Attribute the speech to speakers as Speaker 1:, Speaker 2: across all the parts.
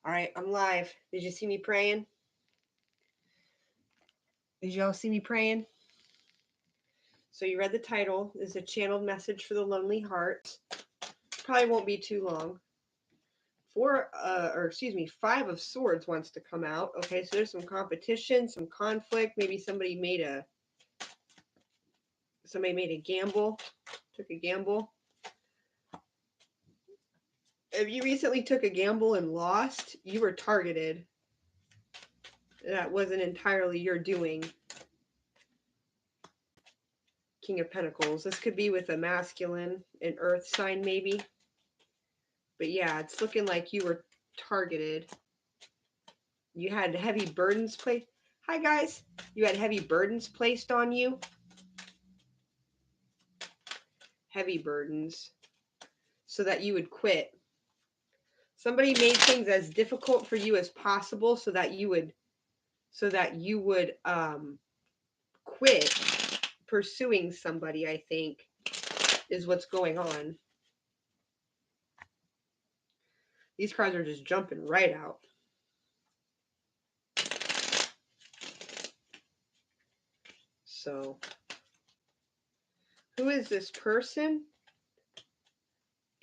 Speaker 1: All right, I'm live. Did you see me praying? Did y'all see me praying? So you read the title. This is a channeled message for the lonely heart. Probably won't be too long. 5 of Swords wants to come out. Okay, so there's some competition, some conflict. Maybe somebody made a gamble, took a gamble. If you recently took a gamble and lost, you were targeted. That wasn't entirely your doing. King of Pentacles. This could be with a masculine, an earth sign maybe. But yeah, it's looking like you were targeted. You had heavy burdens placed. Hi guys. You had heavy burdens placed on you. Heavy burdens. So that you would quit. Somebody made things as difficult for you as possible so that you would quit pursuing somebody, I think, is what's going on. These cards are just jumping right out. So, who is this person?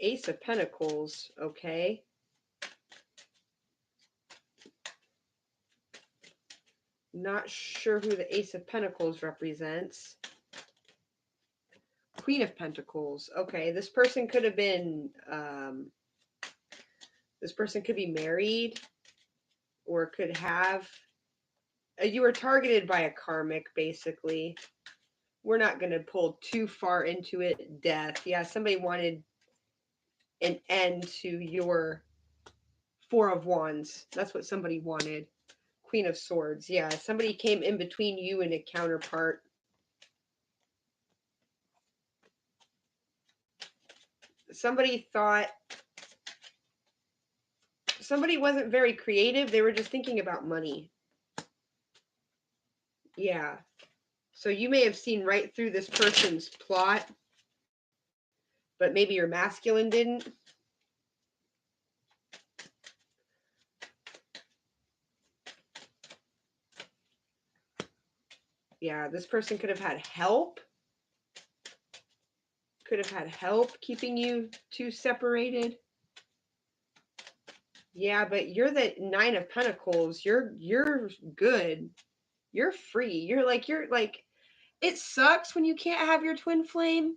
Speaker 1: Ace of Pentacles, okay. Not sure who the Ace of Pentacles represents. Queen of Pentacles, okay. This person could have been, this person could be married or could have, you were targeted by a karmic, basically. We're not going to pull too far into it. Death. Yeah, somebody wanted an end to your Four of Wands. That's what somebody wanted. Queen of Swords. Yeah, somebody came in between you and a counterpart. Somebody thought, somebody wasn't very creative. They were just thinking about money. Yeah. So you may have seen right through this person's plot, but maybe your masculine didn't. Yeah, this person could have had help. Could have had help keeping you two separated. Yeah, but you're the Nine of Pentacles. You're good. You're free. You're like it sucks when you can't have your twin flame,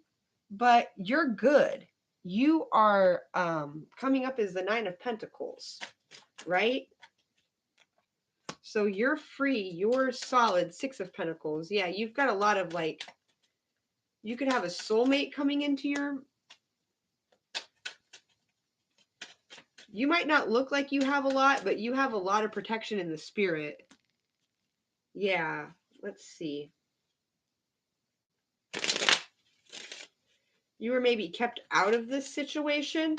Speaker 1: but you're good. You are coming up as the Nine of Pentacles, right? So you're free. You're solid. Six of Pentacles. Yeah, you've got a lot of like, you could have a soulmate coming into your, you might not look like you have a lot, but you have a lot of protection in the spirit. Yeah, let's see. You were maybe kept out of this situation.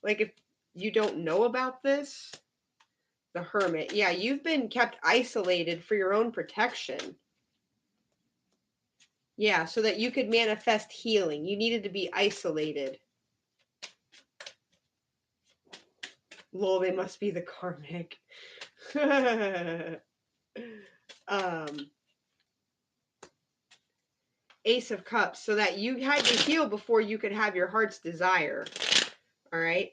Speaker 1: Like if you don't know about this, the Hermit. Yeah, you've been kept isolated for your own protection. Yeah, so that you could manifest healing. You needed to be isolated. Lol, they must be the karmic. Ace of Cups, so that you had to heal before you could have your heart's desire. All right?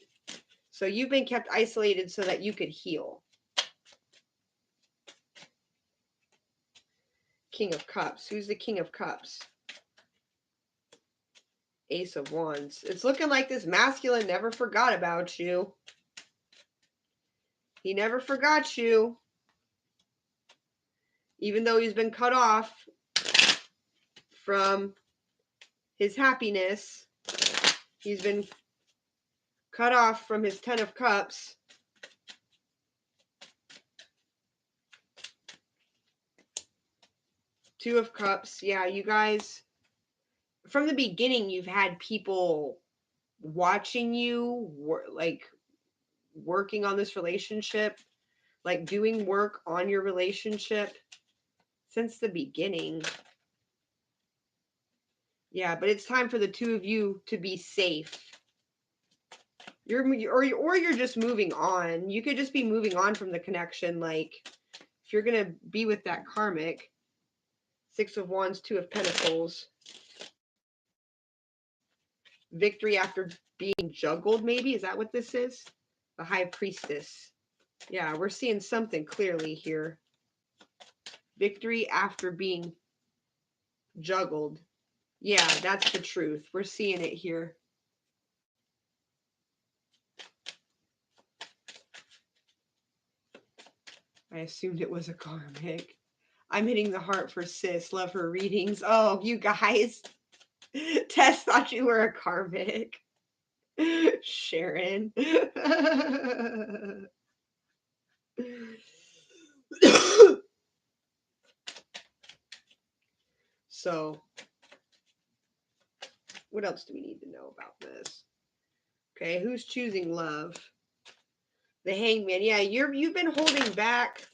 Speaker 1: So you've been kept isolated so that you could heal. King of Cups. Who's the King of Cups? Ace of Wands. It's looking like this masculine never forgot about you. He never forgot you. Even though he's been cut off from his happiness, he's been cut off from his Ten of Cups. Two of Cups. Yeah, you guys, from the beginning, you've had people watching you, like working on this relationship, like doing work on your relationship since the beginning. Yeah, but it's time for the two of you to be safe. Or you're just moving on. You could just be moving on from the connection. Like if you're gonna be with that karmic, 6 of Wands, 2 of Pentacles, victory after being juggled. Maybe is that what this is? The High Priestess. Yeah, we're seeing something clearly here. Victory after being juggled. Yeah, that's the truth. We're seeing it here. I assumed it was a karmic. I'm hitting the heart for sis. Love her readings. Oh, you guys. Tess thought you were a karmic. Sharon. So, what else do we need to know about this? Okay, who's choosing love? The Hangman. Yeah, you've been holding back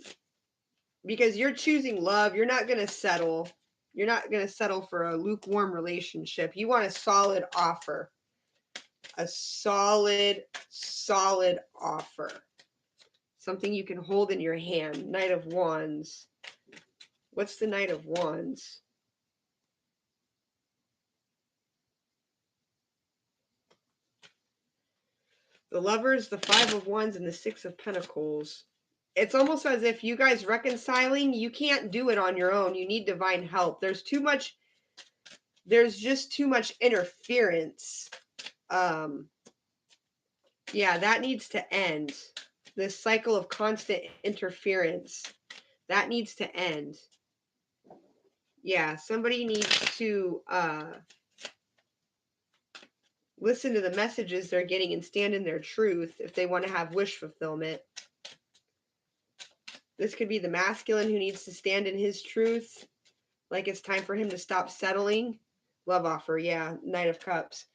Speaker 1: because you're choosing love. You're not going to settle. You're not going to settle for a lukewarm relationship. You want a solid offer. A solid offer. Something you can hold in your hand. Knight of Wands. What's the Knight of Wands? The Lovers, the 5 of Wands, and the 6 of Pentacles. It's almost as if you guys reconciling, you can't do it on your own. You need divine help. There's just too much interference. Yeah, that needs to end. This cycle of constant interference, that needs to end. Yeah, somebody needs to listen to the messages they're getting and stand in their truth if they want to have wish fulfillment. This could be the masculine who needs to stand in his truth. Like it's time for him to stop settling. Love offer, yeah, Knight of Cups.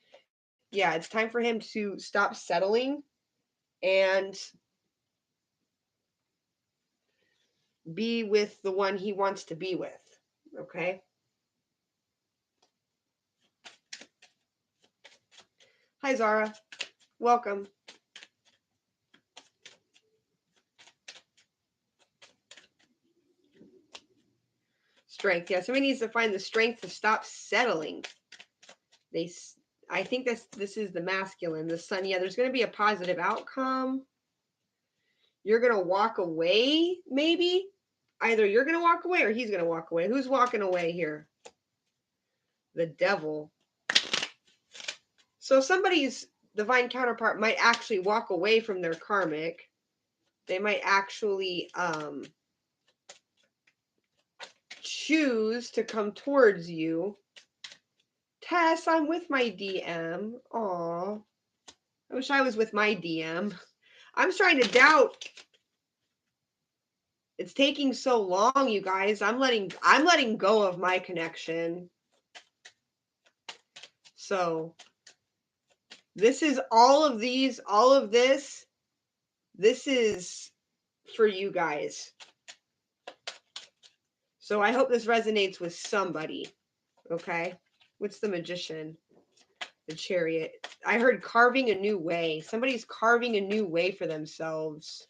Speaker 1: Yeah, it's time for him to stop settling and be with the one he wants to be with. Okay? Hi, Zara. Welcome. Strength. Yeah, somebody needs to find the strength to stop settling. I think this is the masculine, the sun. Yeah, there's going to be a positive outcome. You're going to walk away, maybe. Either you're going to walk away or he's going to walk away. Who's walking away here? The Devil. So somebody's divine counterpart might actually walk away from their karmic. They might actually choose to come towards you. Tess, I'm with my DM. Aw. I wish I was with my DM. I'm starting to doubt. It's taking so long, you guys. I'm letting go of my connection. So this is all of this. This is for you guys. So I hope this resonates with somebody. Okay. What's the Magician? The Chariot. I heard carving a new way. Somebody's carving a new way for themselves.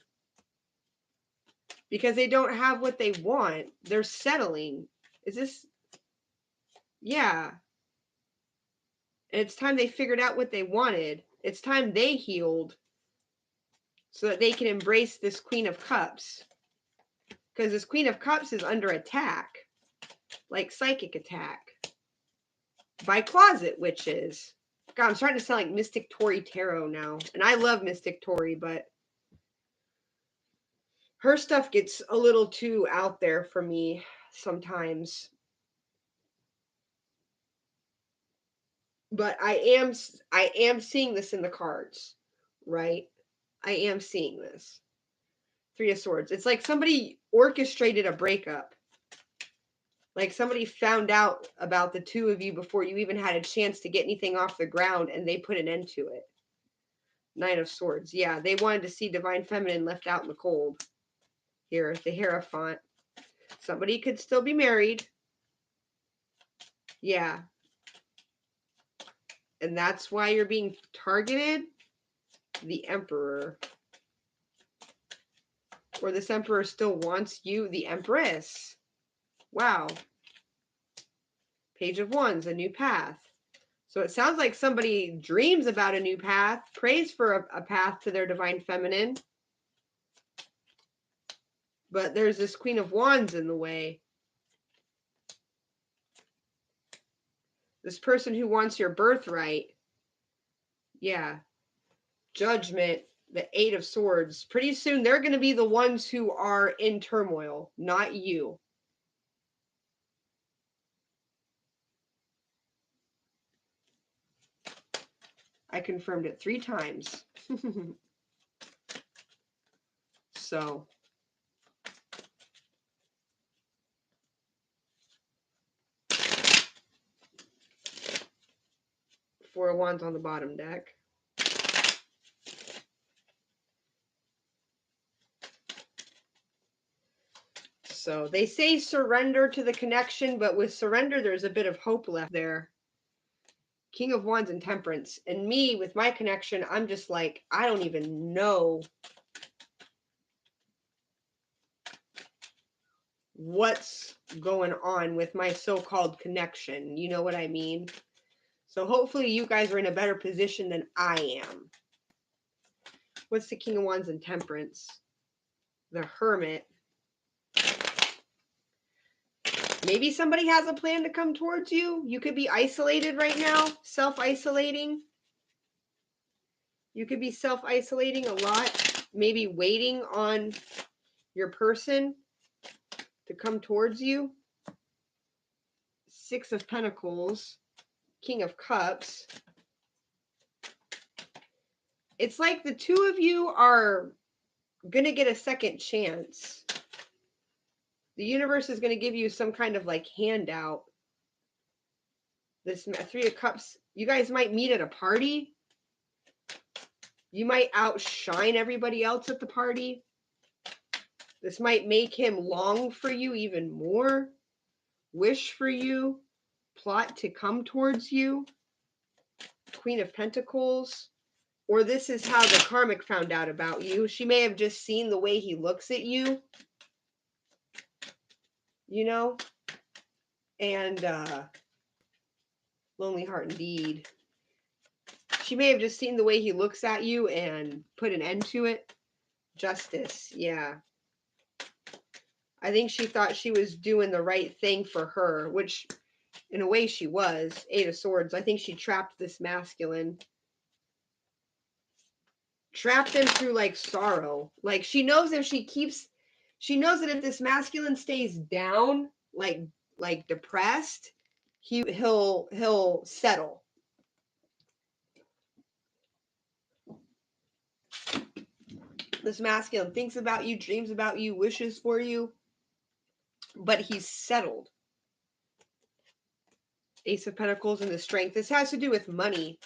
Speaker 1: Because they don't have what they want. They're settling. Is this? Yeah. And it's time they figured out what they wanted. It's time they healed so that they can embrace this Queen of Cups. Because this Queen of Cups is under attack. Like psychic attack. By closet witches. God, I'm starting to sound like Mystic Tori Tarot now. And I love Mystic Tori, but her stuff gets a little too out there for me sometimes. But I am seeing this in the cards, right? I am seeing this. 3 of Swords. It's like somebody orchestrated a breakup. Like somebody found out about the two of you before you even had a chance to get anything off the ground and they put an end to it. 9 of Swords. Yeah, they wanted to see Divine Feminine left out in the cold. Here, the Hierophant. Somebody could still be married. Yeah. And that's why you're being targeted. the Emperor. Or this Emperor still wants you, the Empress. Wow. Page of Wands, a new path. So it sounds like somebody dreams about a new path, prays for a path to their divine feminine. But there's this Queen of Wands in the way. This person who wants your birthright. Yeah. Judgment, the Eight of Swords. Pretty soon they're going to be the ones who are in turmoil, not you. I confirmed it 3 times. So. Four of Wands on the bottom deck. So they say surrender to the connection, but with surrender, there's a bit of hope left there. King of Wands and Temperance. And me, with my connection, I'm just like, I don't even know what's going on with my so-called connection. You know what I mean? So hopefully you guys are in a better position than I am. What's the King of Wands and Temperance? The Hermit. Maybe somebody has a plan to come towards you. You could be isolated right now, self-isolating. You could be self-isolating a lot, maybe waiting on your person to come towards you. Six of Pentacles, King of Cups. It's like the two of you are going to get a second chance. The universe is going to give you some kind of like handout. This Three of Cups, you guys might meet at a party. You might outshine everybody else at the party. This might make him long for you even more, wish for you, plot to come towards you. Queen of Pentacles. Or this is how the karmic found out about you. She may have just seen the way he looks at you. You know? And lonely heart indeed. She may have just seen the way he looks at you and put an end to it. Justice, yeah. I think she thought she was doing the right thing for her, which in a way she was. Eight of Swords. I think she trapped this masculine. Trapped him through like sorrow. Like she knows that if this masculine stays down, like depressed, he'll settle. This masculine thinks about you, dreams about you, wishes for you, but he's settled. Ace of Pentacles and the Strength. This has to do with money.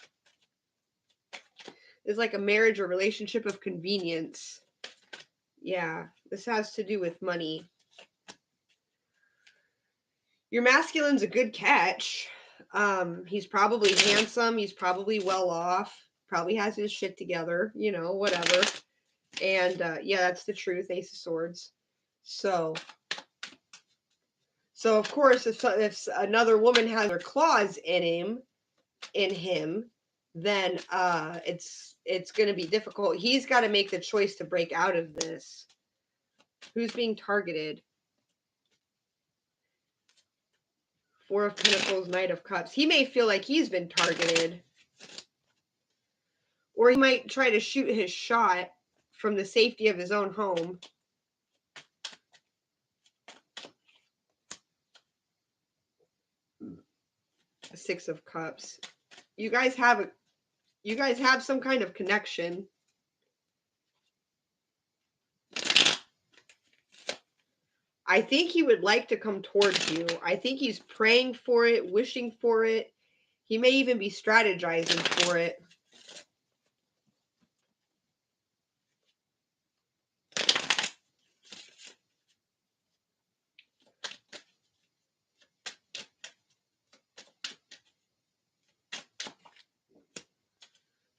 Speaker 1: It's like a marriage or relationship of convenience. Yeah, this has to do with money. Your masculine's a good catch. He's probably handsome. He's probably well off. Probably has his shit together. You know, whatever. And yeah, that's the truth. Ace of Swords. So of course, if another woman has her claws in him, then it's going to be difficult. He's got to make the choice to break out of this. Who's being targeted? Four of Pentacles, Knight of Cups. He may feel like he's been targeted. Or he might try to shoot his shot from the safety of his own home. Six of Cups. You guys have some kind of connection. I think he would like to come towards you. I think he's praying for it, wishing for it. He may even be strategizing for it.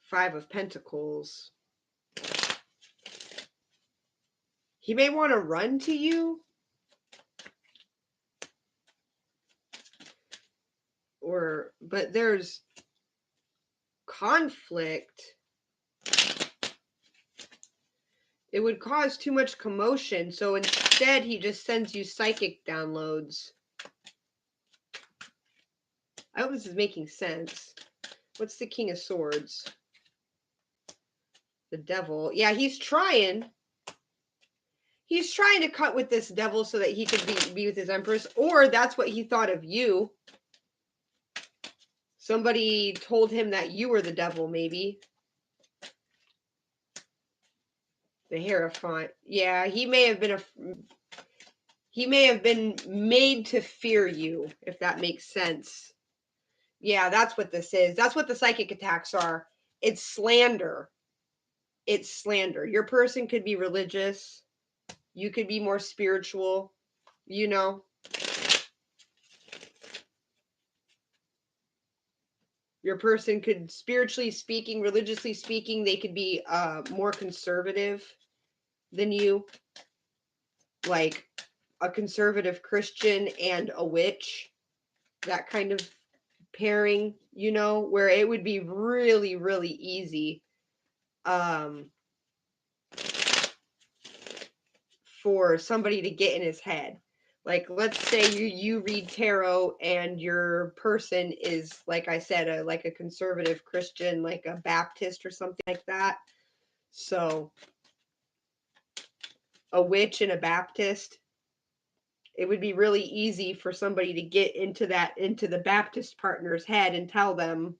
Speaker 1: Five of Pentacles. He may want to run to you. But there's conflict. It would cause too much commotion, so instead he just sends you psychic downloads. I hope this is making sense. What's the King of Swords? The Devil. Yeah, he's trying. He's trying to cut with this devil so that he could be with his Empress, or that's what he thought of you. Somebody told him that you were the devil, maybe. The Hierophant. Yeah, he may have been made to fear you, if that makes sense. Yeah, that's what this is. That's what the psychic attacks are. It's slander. It's slander. Your person could be religious. You could be more spiritual, you know. Your person could, spiritually speaking, religiously speaking, they could be more conservative than you. Like a conservative Christian and a witch. That kind of pairing, you know, where it would be really, really easy for somebody to get in his head. Like, let's say you read tarot and your person is, like I said, like a conservative Christian, like a Baptist or something like that. So a witch and a Baptist, it would be really easy for somebody to get into the Baptist partner's head and tell them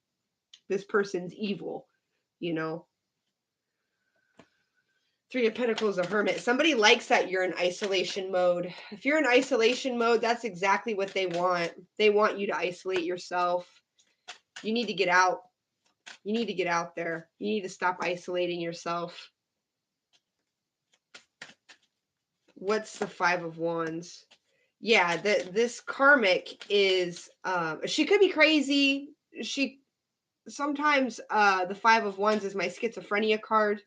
Speaker 1: this person's evil, you know. Three of Pentacles, a hermit. Somebody likes that you're in isolation mode. If you're in isolation mode, that's exactly what they want. They want you to isolate yourself. You need to get out. You need to get out there. You need to stop isolating yourself. What's the Five of Wands? Yeah, this karmic is, she could be crazy. She sometimes, the Five of Wands is my schizophrenia card.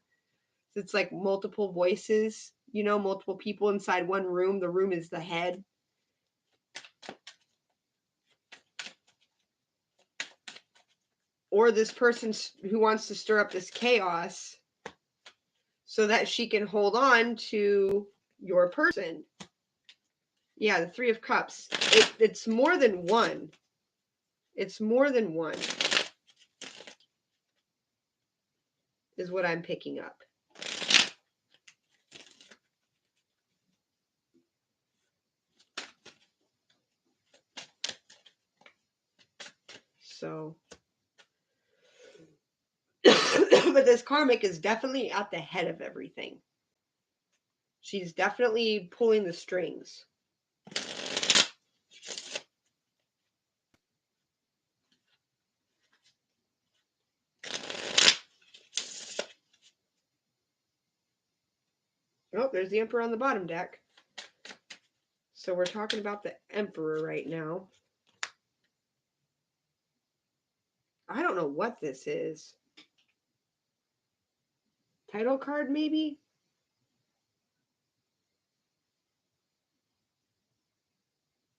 Speaker 1: It's like multiple voices, you know, multiple people inside one room. The room is the head. Or this person who wants to stir up this chaos so that she can hold on to your person. Yeah, the Three of Cups. It's more than one. It's more than one, is what I'm picking up. So, but this karmic is definitely at the head of everything. She's definitely pulling the strings. Oh, there's the Emperor on the bottom deck. So we're talking about the Emperor right now. I don't know what this is. Title card, maybe?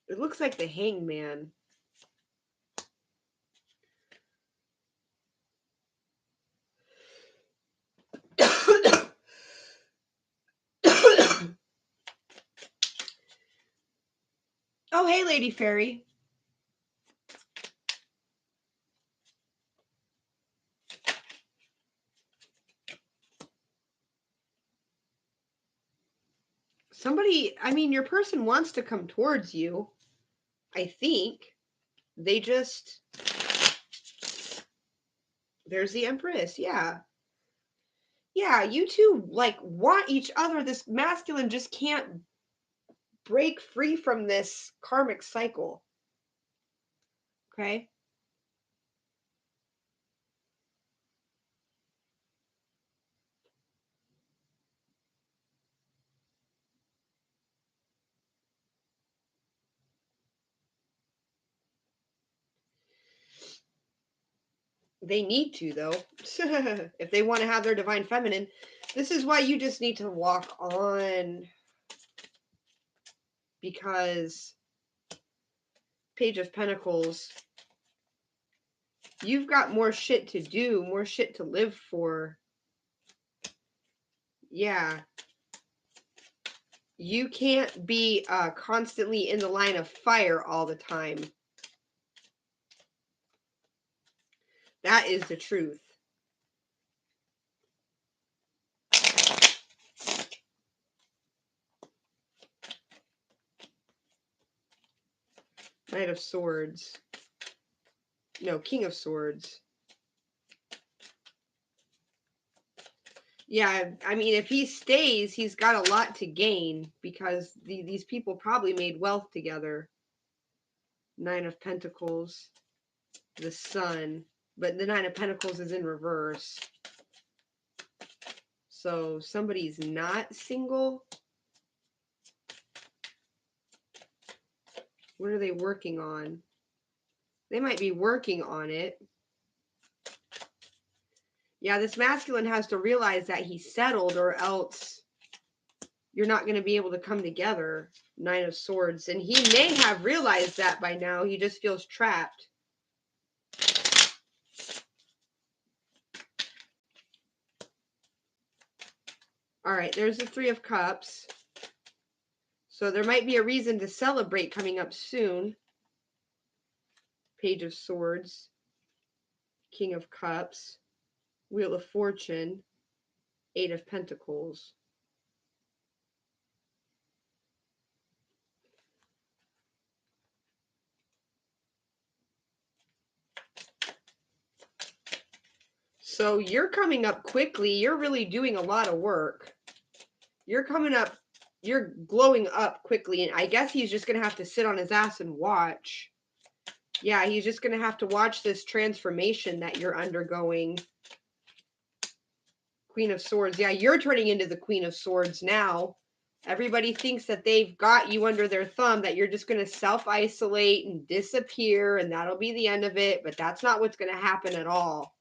Speaker 1: It looks like the Hangman. Oh, hey, Lady Fairy. Somebody, I mean, your person wants to come towards you, I think. They just... There's the Empress, yeah. Yeah, you two, like, want each other. This masculine just can't break free from this karmic cycle. Okay? They need to, though, if they want to have their divine feminine. This is why you just need to walk on, because Page of Pentacles, you've got more shit to do, more shit to live for. Yeah. You can't be constantly in the line of fire all the time. That is the truth. Knight of Swords. No, King of Swords. Yeah, I mean, if he stays, he's got a lot to gain because these people probably made wealth together. Nine of Pentacles. The Sun. But the Nine of Pentacles is in reverse. So somebody's not single. What are they working on? They might be working on it. Yeah, this masculine has to realize that he's settled, or else you're not going to be able to come together. Nine of Swords. And he may have realized that by now. He just feels trapped. All right, there's the Three of Cups. So there might be a reason to celebrate coming up soon. Page of Swords. King of Cups. Wheel of Fortune. Eight of Pentacles. So you're coming up quickly. You're really doing a lot of work. You're coming up, you're glowing up quickly. And I guess he's just going to have to sit on his ass and watch. Yeah, he's just going to have to watch this transformation that you're undergoing. Queen of Swords. Yeah, you're turning into the Queen of Swords now. Everybody thinks that they've got you under their thumb, that you're just going to self-isolate and disappear, and that'll be the end of it. But that's not what's going to happen at all.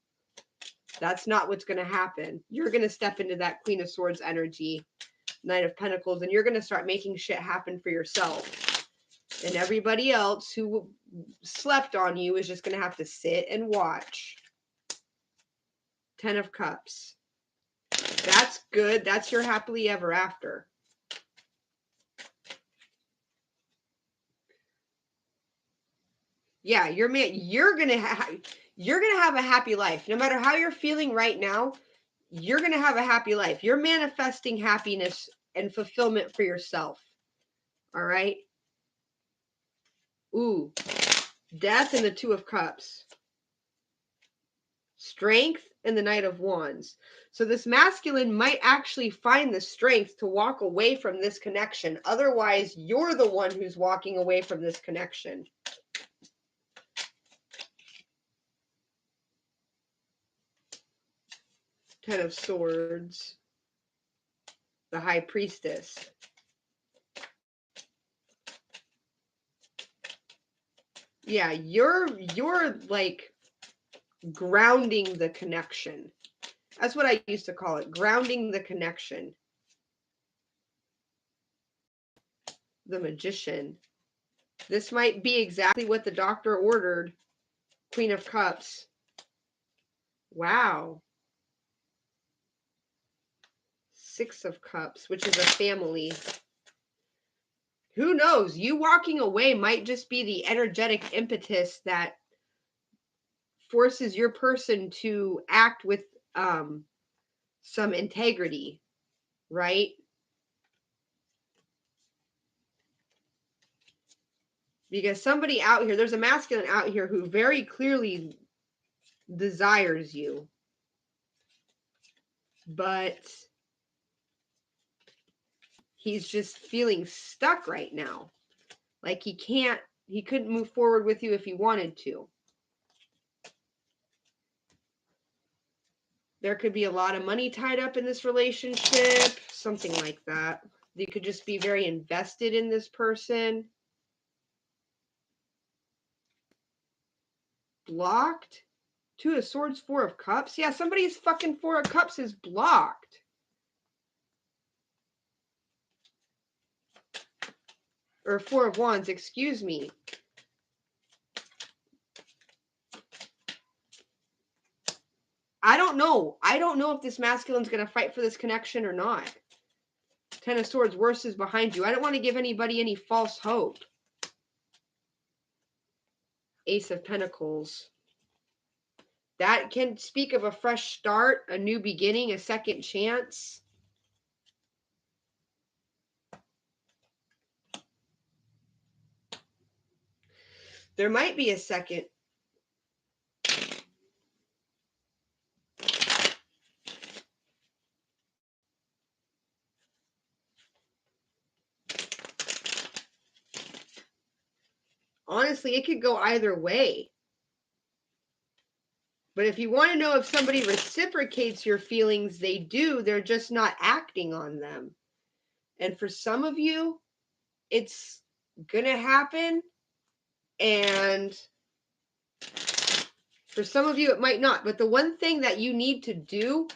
Speaker 1: That's not what's going to happen. You're going to step into that Queen of Swords energy, Knight of Pentacles, and you're going to start making shit happen for yourself. And everybody else who slept on you is just going to have to sit and watch. Ten of Cups. That's good. That's your happily ever after. Yeah, you're gonna have a happy life. No matter how you're feeling right now, you're gonna have a happy life. You're manifesting happiness and fulfillment for yourself. All right. Ooh, Death and the Two of Cups. Strength and the Knight of Wands. So this masculine might actually find the strength to walk away from this connection. Otherwise, you're the one who's walking away from this connection. Ten of Swords. The High Priestess. Yeah, you're like grounding the connection. That's what I used to call it, grounding the connection. The Magician. This might be exactly what the doctor ordered. Queen of Cups. Wow. Six of Cups, which is a family. Who knows? You walking away might just be the energetic impetus that forces your person to act with some integrity, right? Because somebody out here, there's a masculine out here who very clearly desires you, but he's just feeling stuck right now. Like he couldn't move forward with you if he wanted to. There could be a lot of money tied up in this relationship, something like that. You could just be very invested in this person. Blocked. Two of Swords, Four of Cups. Yeah, somebody's fucking Four of Cups is blocked. or Four of Wands, excuse me. I don't know. I don't know if this masculine's going to fight for this connection or not. Ten of Swords, worse is behind you. I don't want to give anybody any false hope. Ace of Pentacles. That can speak of a fresh start, a new beginning, a second chance. There might be a second. Honestly, it could go either way. But if you want to know if somebody reciprocates your feelings, they do. They're just not acting on them. And for some of you, it's going to happen. And for some of you, it might not. But the one thing that you need to do,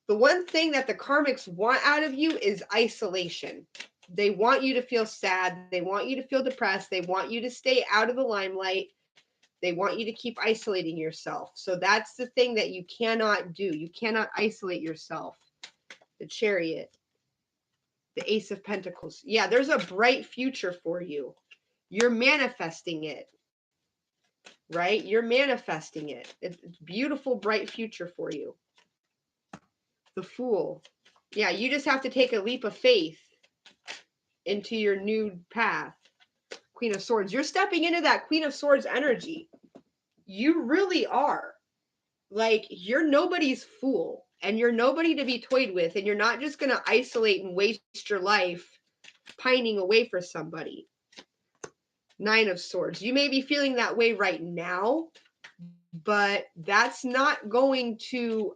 Speaker 1: the one thing that the karmics want out of you is isolation. They want you to feel sad. They want you to feel depressed. They want you to stay out of the limelight. They want you to keep isolating yourself. So that's the thing that you cannot do. You cannot isolate yourself. The Chariot, the Ace of Pentacles. Yeah, there's a bright future for you. You're manifesting it, right? You're manifesting it. It's a beautiful, bright future for you. The Fool. Yeah, you just have to take a leap of faith into your new path. Queen of Swords. You're stepping into that Queen of Swords energy. You really are. Like, you're nobody's fool, and you're nobody to be toyed with, and you're not just going to isolate and waste your life pining away for somebody. Nine of Swords. You may be feeling that way right now, but that's not going to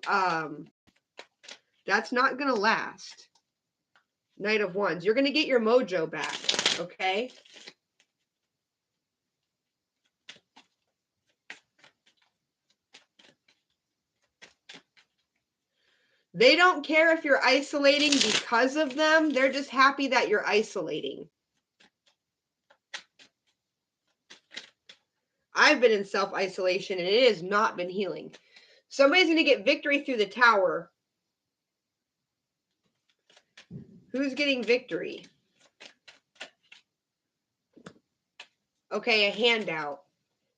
Speaker 1: last. Knight of Wands. You're going to get your mojo back, okay? They don't care if you're isolating because of them. They're just happy that you're isolating. I've been in self-isolation and it has not been healing. Somebody's going to get victory through the Tower. Who's getting victory? Okay, a handout.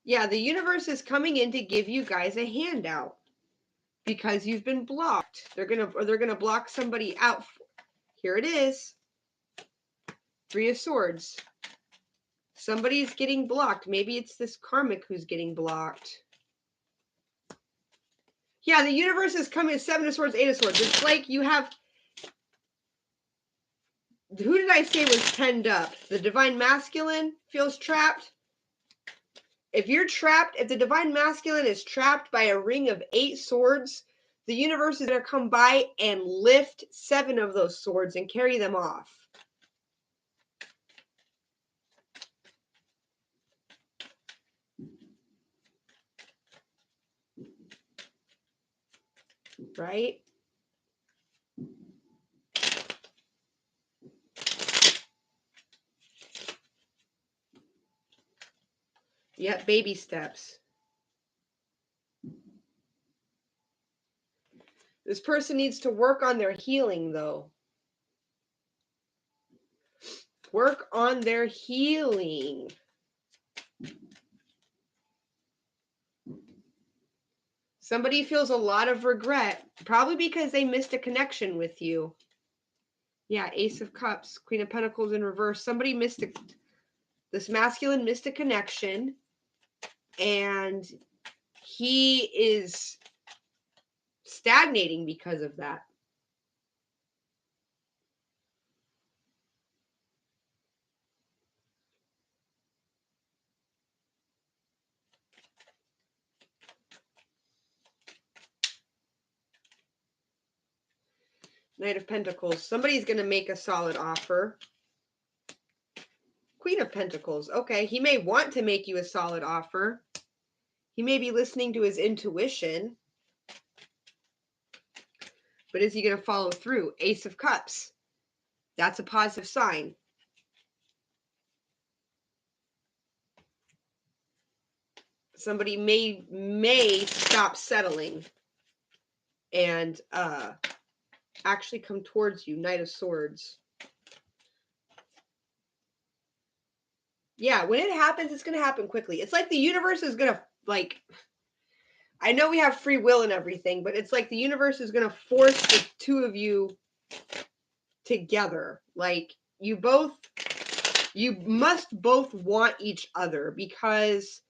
Speaker 1: Yeah, the universe is coming in to give you guys a handout because you've been blocked. They're gonna block somebody out. Here it is. Three of Swords. Somebody's getting blocked. Maybe it's this karmic who's getting blocked. Yeah, the universe is coming. Seven of Swords, Eight of Swords. It's like you have. Who did I say was penned up? The Divine Masculine feels trapped. If you're trapped, if the Divine Masculine is trapped by a ring of 8 swords, the universe is going to come by and lift 7 of those swords and carry them off. Right? Yep, baby steps. This person needs to work on their healing, though. Work on their healing. Somebody feels a lot of regret, probably because they missed a connection with you. Yeah, Ace of Cups, Queen of Pentacles in reverse. Somebody missed this masculine missed a connection, and he is stagnating because of that. Knight of Pentacles. Somebody's going to make a solid offer. Queen of Pentacles. Okay, he may want to make you a solid offer. He may be listening to his intuition. But is he going to follow through? Ace of Cups. That's a positive sign. somebody may stop settling and actually come towards you. Knight of Swords. Yeah, when it happens, it's going to happen quickly. It's like the universe is going to, like, I know we have free will and everything, but it's like the universe is going to force the two of you together. Like, you must both want each other, because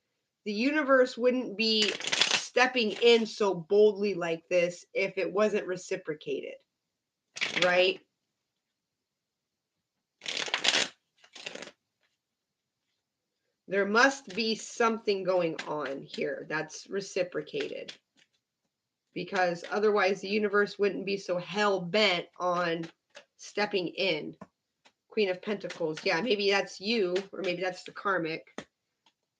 Speaker 1: the universe wouldn't be stepping in so boldly like this if it wasn't reciprocated, right? There must be something going on here that's reciprocated, because otherwise the universe wouldn't be so hell-bent on stepping in. Queen of Pentacles. Yeah, maybe that's you, or maybe that's the karmic.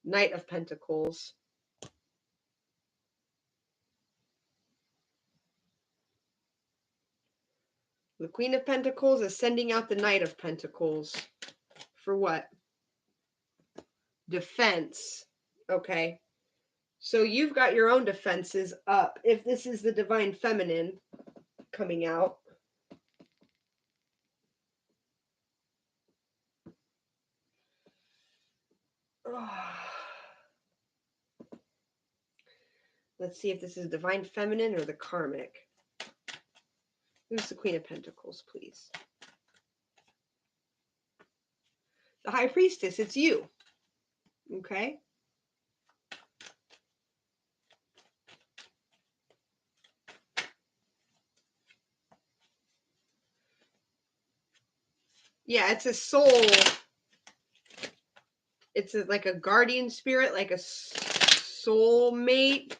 Speaker 1: Knight of Pentacles. The Queen of Pentacles is sending out the Knight of Pentacles. For what? Defense. Okay. So you've got your own defenses up. If this is the Divine Feminine coming out. Let's see if this is Divine Feminine or the karmic. Who's the Queen of Pentacles, please? The High Priestess, it's you. Okay. Yeah, it's a soul. It's like a guardian spirit, like a soul mate,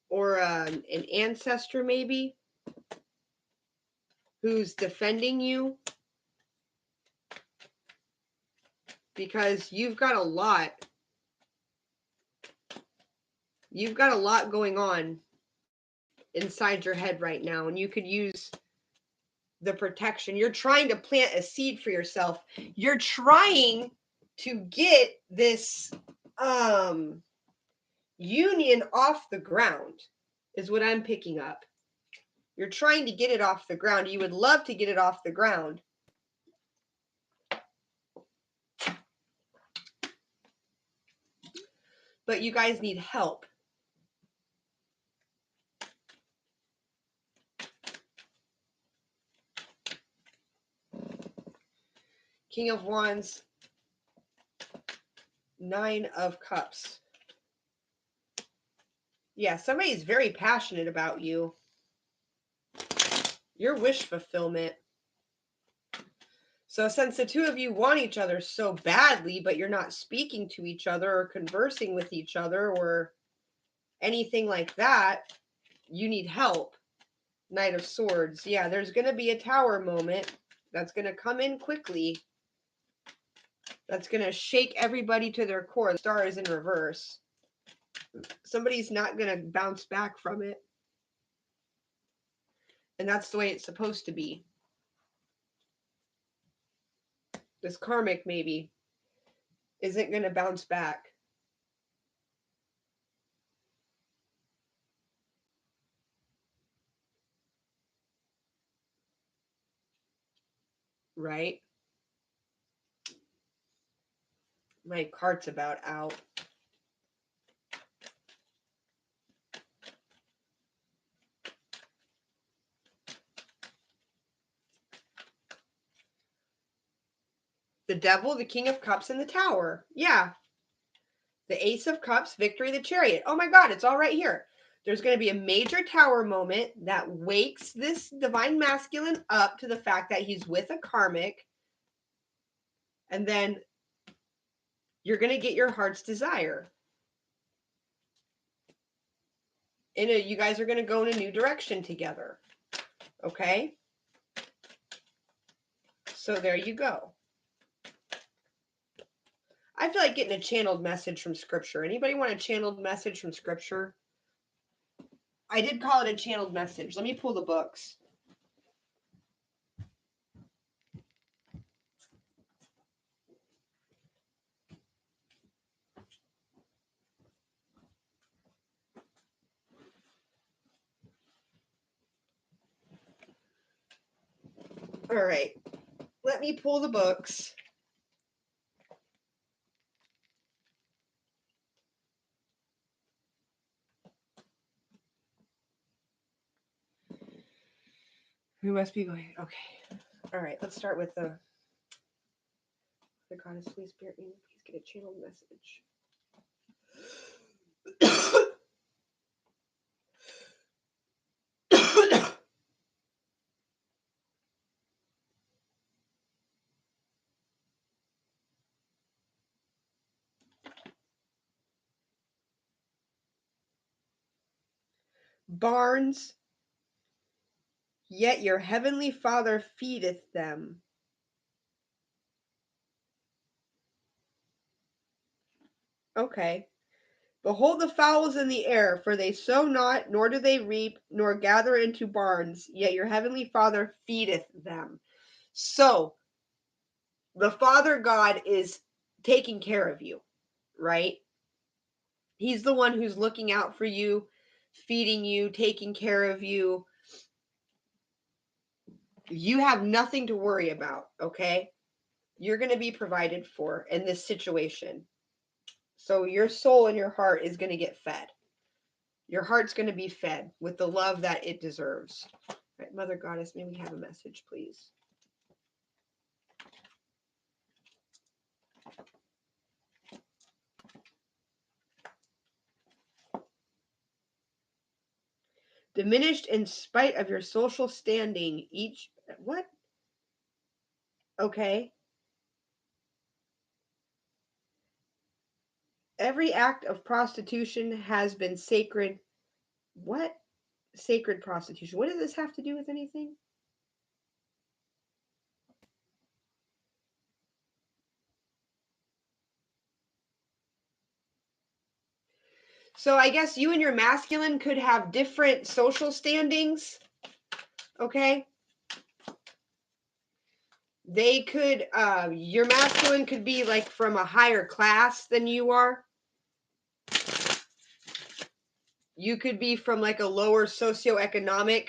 Speaker 1: or an ancestor maybe, who's defending you, because you've got a lot going on inside your head right now, and you could use the protection. You're trying to plant a seed for yourself. You're trying to get this union off the ground, is what I'm picking up. You're trying to get it off the ground. You would love to get it off the ground. But you guys need help. King of Wands, Nine of Cups. Yeah, somebody's very passionate about you. Your wish fulfillment. So since the two of you want each other so badly, but you're not speaking to each other or conversing with each other or anything like that, you need help. Knight of Swords. Yeah, there's going to be a tower moment that's going to come in quickly. That's going to shake everybody to their core. The Star is in reverse. Somebody's not going to bounce back from it. And that's the way it's supposed to be. This karmic maybe isn't going to bounce back. Right? My card's about out. The Devil, the King of Cups, and the Tower. Yeah. The Ace of Cups, Victory, the Chariot. Oh my God, it's all right here. There's going to be a major tower moment that wakes this divine masculine up to the fact that he's with a karmic. And then you're going to get your heart's desire. You guys are going to go in a new direction together. Okay? So there you go. I feel like getting a channeled message from Scripture. Anybody want a channeled message from Scripture? I did call it a channeled message. Let me pull the books. All right. Let me pull the books. We must be going. Okay. All right. Let's start with the goddess. Please spirit me. Please get a channeled message. Barns, yet your heavenly Father feedeth them. Okay. Behold the fowls in the air, for they sow not, nor do they reap, nor gather into barns, yet your heavenly Father feedeth them. So, the Father God is taking care of you, right? He's the one who's looking out for you, feeding you, taking care of you. You have nothing to worry about, okay? You're going to be provided for in this situation. So your soul and your heart is going to get fed. Your heart's going to be fed with the love that it deserves. All right, Mother Goddess, may we have a message, please? Diminished in spite of your social standing, each what? Okay. Every act of prostitution has been sacred. What? Sacred prostitution. What does this have to do with anything? So I guess you and your masculine could have different social standings. Okay. They could, your masculine could be like from a higher class than you are. You could be from like a lower socioeconomic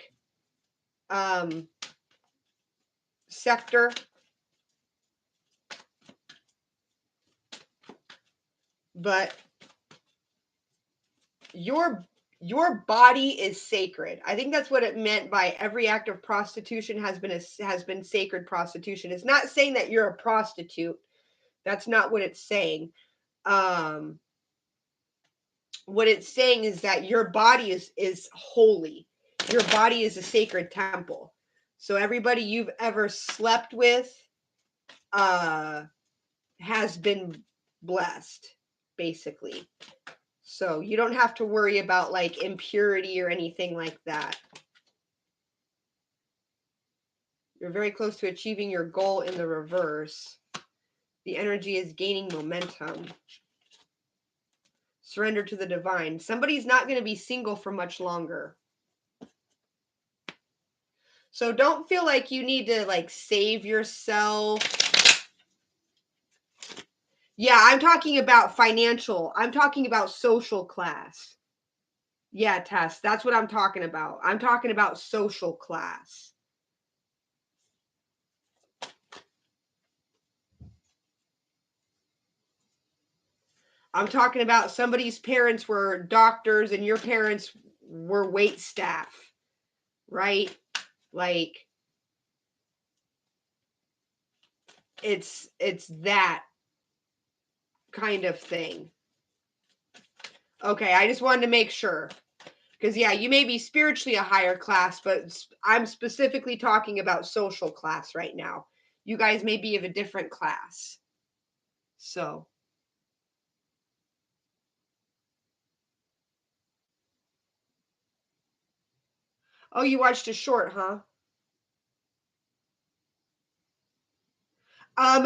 Speaker 1: sector. But your body is sacred. I think that's what it meant by every act of prostitution has been sacred prostitution. It's not saying that you're a prostitute. That's not what it's saying. What it's saying is that your body is holy. Your body is a sacred temple. So everybody you've ever slept with has been blessed, basically. So you don't have to worry about like impurity or anything like that. You're very close to achieving your goal in the reverse. The energy is gaining momentum. Surrender to the divine. Somebody's not going to be single for much longer. So don't feel like you need to like save yourself. Yeah, I'm talking about financial. I'm talking about social class. Yeah, Tess, that's what I'm talking about. I'm talking about social class. I'm talking about somebody's parents were doctors and your parents were wait staff, right? Like it's that kind of thing. Okay, I just wanted to make sure. Because yeah, you may be spiritually a higher class, but I'm specifically talking about social class right now. You guys may be of a different class. So oh, you watched a short, huh?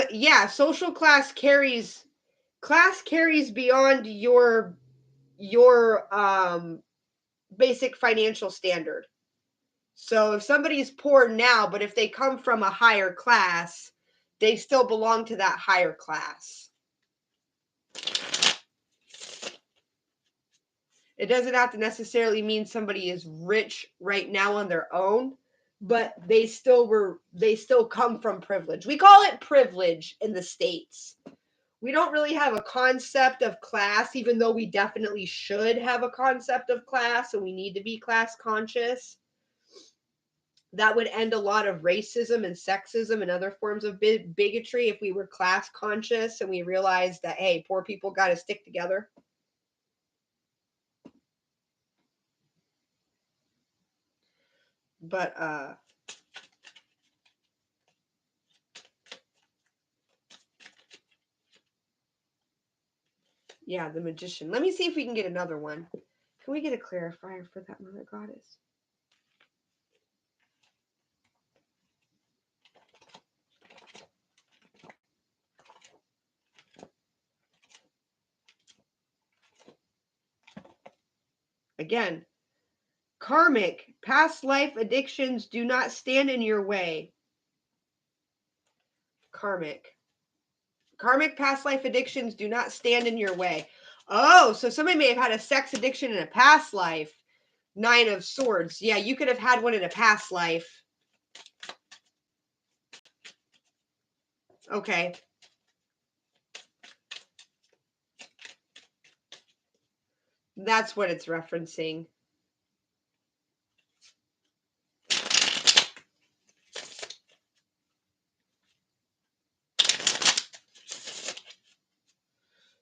Speaker 1: Yeah, social class carries beyond your basic financial standard. So if somebody's poor now, but if they come from a higher class, they still belong to that higher class. It doesn't have to necessarily mean somebody is rich right now on their own, but they still come from privilege. We call it privilege in the States. We don't really have a concept of class, even though we definitely should have a concept of class, and we need to be class conscious. That would end a lot of racism and sexism and other forms of bigotry if we were class conscious and we realized that, hey, poor people got to stick together. But yeah, the Magician. Let me see if we can get another one. Can we get a clarifier for that Mother Goddess? Again, karmic, past life addictions do not stand in your way. Karmic past life addictions do not stand in your way. Oh, so somebody may have had a sex addiction in a past life. 9 of Swords. Yeah, you could have had one in a past life. Okay. That's what it's referencing.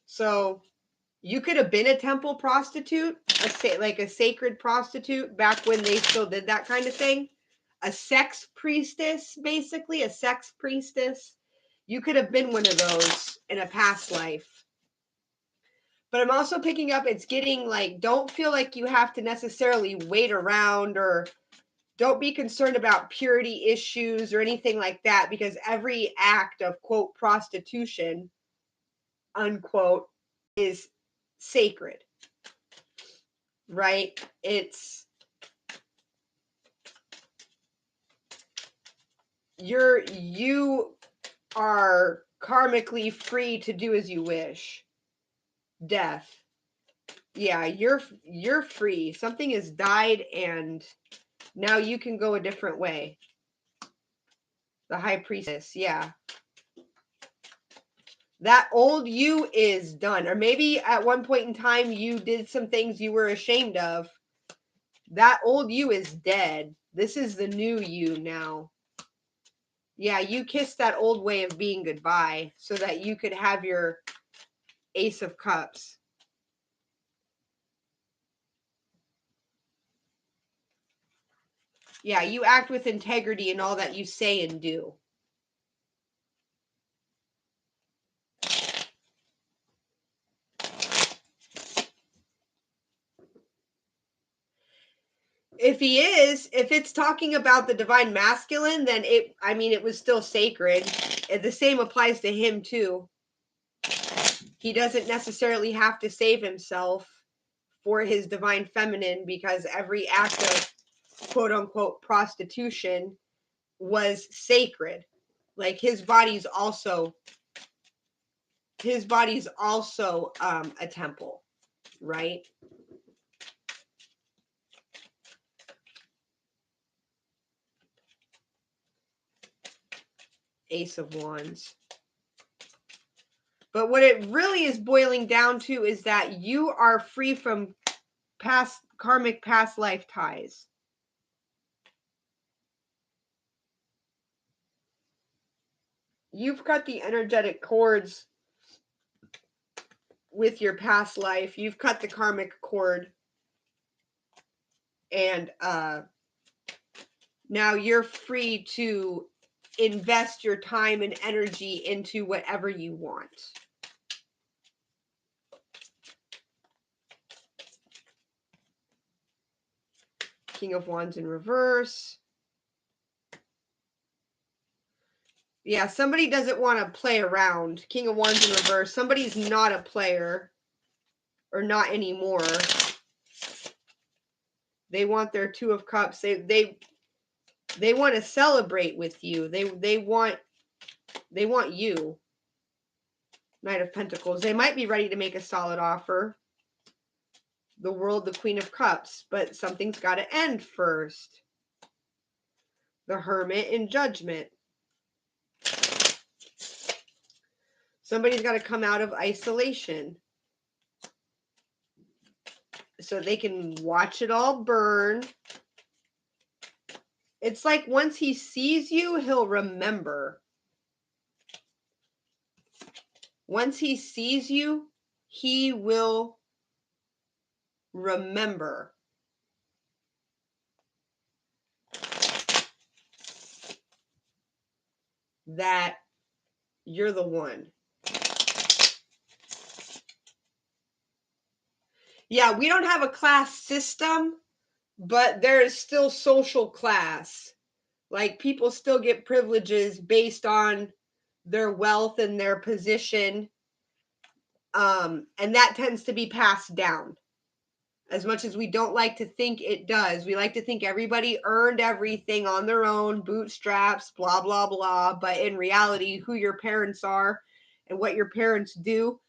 Speaker 1: So you could have been a temple prostitute, like a sacred prostitute back when they still did that kind of thing. A sex priestess, basically, a sex priestess. You could have been one of those in a past life. But I'm also picking up, it's getting like, don't feel like you have to necessarily wait around, or don't be concerned about purity issues or anything like that, because every act of, quote, prostitution, unquote, is sacred, right? You are karmically free to do as you wish. Death. Yeah, you're free. Something has died and now you can go a different way. The High Priestess, yeah. That old you is done. Or maybe at one point in time you did some things you were ashamed of. That old you is dead. This is the new you now. Yeah, you kissed that old way of being goodbye so that you could have your Ace of Cups. Yeah, you act with integrity in all that you say and do. If it's talking about the divine masculine, then it was still sacred. The same applies to him too. He doesn't necessarily have to save himself for his divine feminine, because every act of, quote unquote, prostitution was sacred. Like his body's also a temple, right? Ace of Wands. But what it really is boiling down to is that you are free from karmic past life ties. You've cut the energetic cords with your past life. You've cut the karmic cord. And now you're free to invest your time and energy into whatever you want. King of Wands in reverse. Yeah, somebody doesn't want to play around. King of Wands in reverse. Somebody's not a player, or not anymore. They want their Two of Cups. They want to celebrate with you. They want you. Knight of Pentacles. They might be ready to make a solid offer. The World, the Queen of Cups, but something's got to end first. The Hermit in Judgment. Somebody's got to come out of isolation so they can watch it all burn. It's like once he sees you, he'll remember. Once he sees you, he will remember. That you're the one. Yeah, we don't have a class system, but there is still social class. Like people still get privileges based on their wealth and their position. And that tends to be passed down. As much as we don't like to think it does, we like to think everybody earned everything on their own, bootstraps, blah, blah, blah. But in reality, who your parents are and what your parents do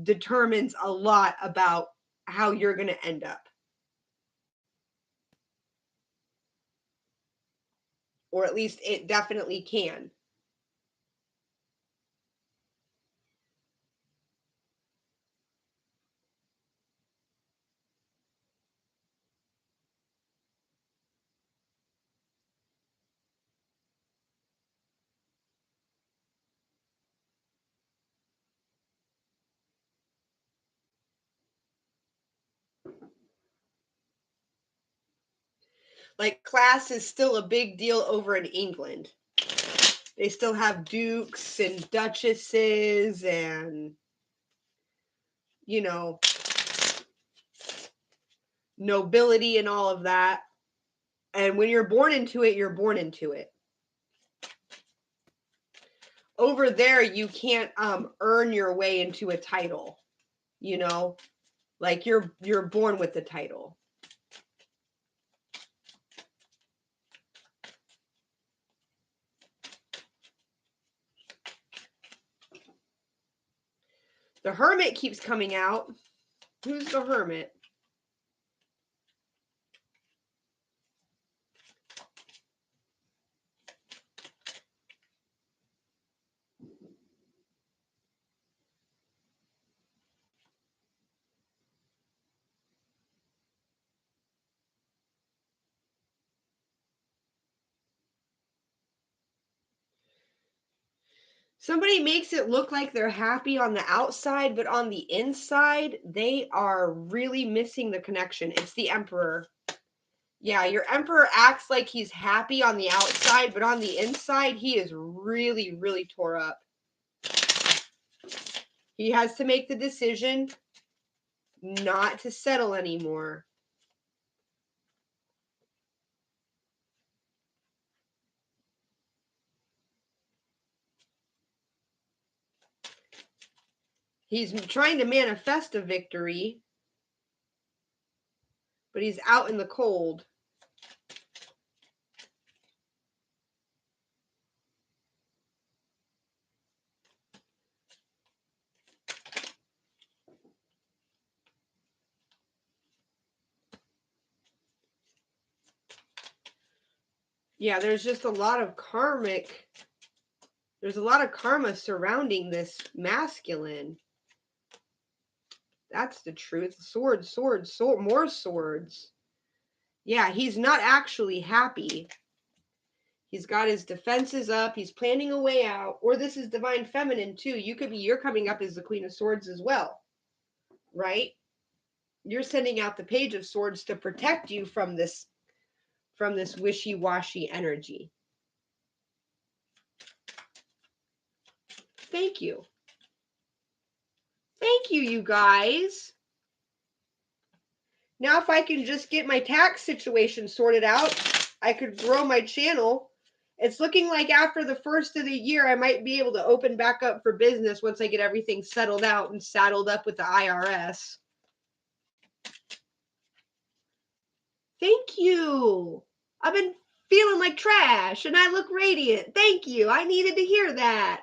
Speaker 1: determines a lot about how you're going to end up. Or at least it definitely can. Like class is still a big deal over in England. They still have dukes and duchesses and, you know, nobility and all of that. And when you're born into it, you're born into it. Over there, you can't earn your way into a title, you know, like you're born with the title. The Hermit keeps coming out. Who's the Hermit? Somebody makes it look like they're happy on the outside, but on the inside, they are really missing the connection. It's the Emperor. Yeah, your Emperor acts like he's happy on the outside, but on the inside, he is really, really tore up. He has to make the decision not to settle anymore. He's trying to manifest a victory, but he's out in the cold. Yeah, there's just a lot of there's a lot of karma surrounding this masculine. That's the truth. Swords, swords, sword, more swords. Yeah, he's not actually happy. He's got his defenses up. He's planning a way out. Or this is divine feminine too. You're coming up as the Queen of Swords as well, right? You're sending out the Page of Swords to protect you from this wishy-washy energy. Thank you. Thank you, you guys. Now, if I can just get my tax situation sorted out, I could grow my channel. It's looking like after the first of the year, I might be able to open back up for business once I get everything settled out and saddled up with the IRS. Thank you. I've been feeling like trash and I look radiant. Thank you. I needed to hear that.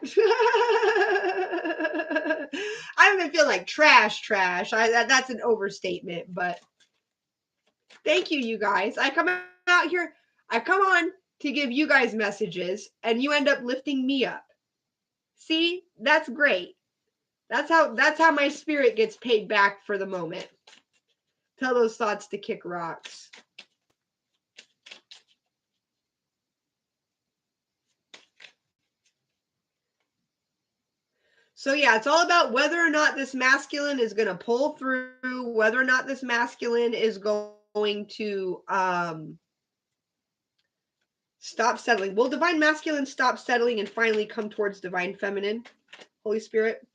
Speaker 1: I haven't been feeling like trash. That's an overstatement, but thank you, you guys. I come out here. I come on to give you guys messages, and you end up lifting me up. See, that's great. That's how my spirit gets paid back for the moment. Tell those thoughts to kick rocks. So yeah, it's all about whether or not this masculine is going to pull through, whether or not this masculine is going to stop settling. Will divine masculine stop settling and finally come towards divine feminine? Holy Spirit.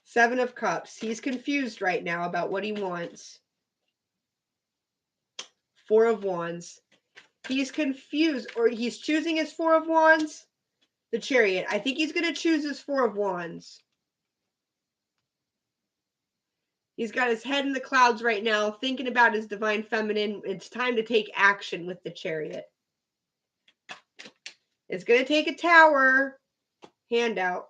Speaker 1: 7 of Cups. He's confused right now about what he wants. 4 of Wands. He's confused, or he's choosing his 4 of Wands. The Chariot. I think he's going to choose his 4 of Wands. He's got his head in the clouds right now, thinking about his divine feminine. It's time to take action with the Chariot. It's going to take a Tower handout.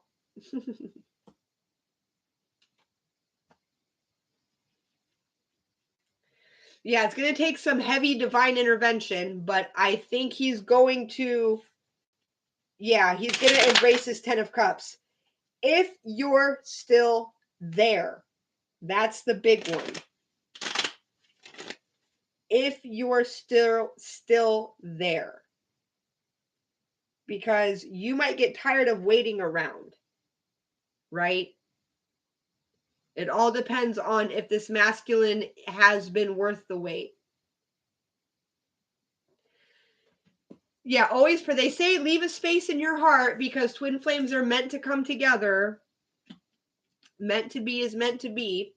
Speaker 1: Yeah, it's going to take some heavy divine intervention, but I think he's going to, yeah, he's going to embrace his 10 of Cups. If you're still there, that's the big one. If you're still there, because you might get tired of waiting around, right? It all depends on if this masculine has been worth the wait. Yeah, always they say leave a space in your heart, because twin flames are meant to come together. Meant to be is meant to be.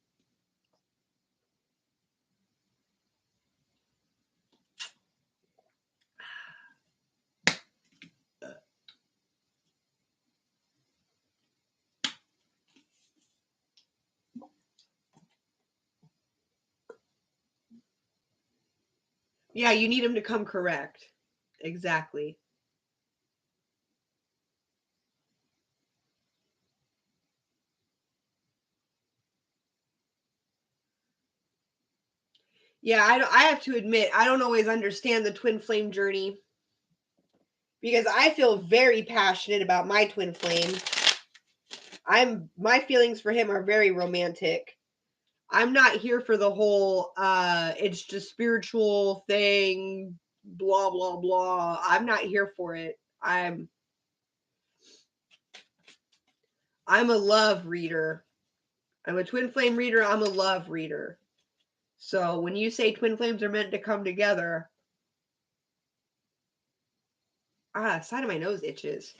Speaker 1: Yeah, you need him to come correct. Exactly. Yeah, I have to admit, I don't always understand the twin flame journey, because I feel very passionate about my twin flame. My feelings for him are very romantic. I'm not here for the whole it's just spiritual thing, blah blah blah. I'm not here for it. I'm a love reader. I'm a twin flame reader. I'm a love reader. So when you say twin flames are meant to come together, side of my nose itches.